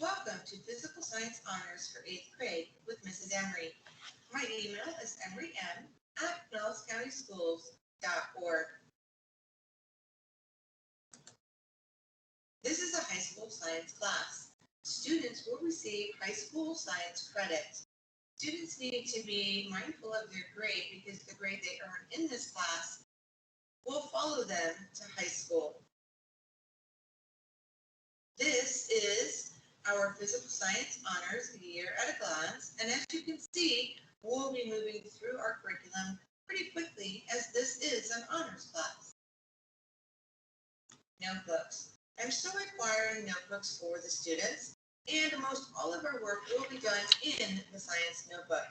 Welcome to Physical Science Honors for 8th grade with Mrs. Emry. My email is emrym@pinellascountyschools.org. This is a high school science class. Students will receive high school science credit. Students need to be mindful of their grade because the grade they earn in this class will follow them to high school. This is our Physical Science Honors Year at a Glance, and as you can see, we'll be moving through our curriculum pretty quickly as this is an honors class. Notebooks. I'm still requiring notebooks for the students, and most all of our work will be done in the science notebook.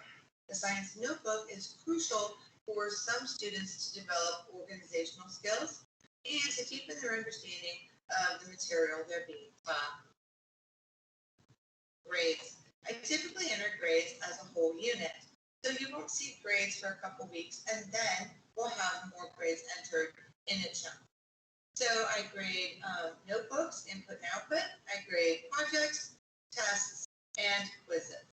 The science notebook is crucial for some students to develop organizational skills and to deepen their understanding of the material they're being taught. Grades. I typically enter grades as a whole unit, so you won't see grades for a couple weeks, and then we'll have more grades entered in a chunk. So I grade notebooks, input and output. I grade projects, tests, and quizzes.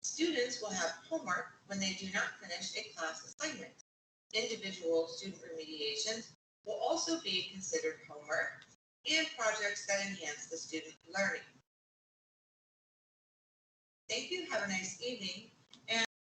Students will have homework when they do not finish a class assignment. Individual student remediations will also be considered homework and projects that enhance the student learning. Thank you. Have a nice evening.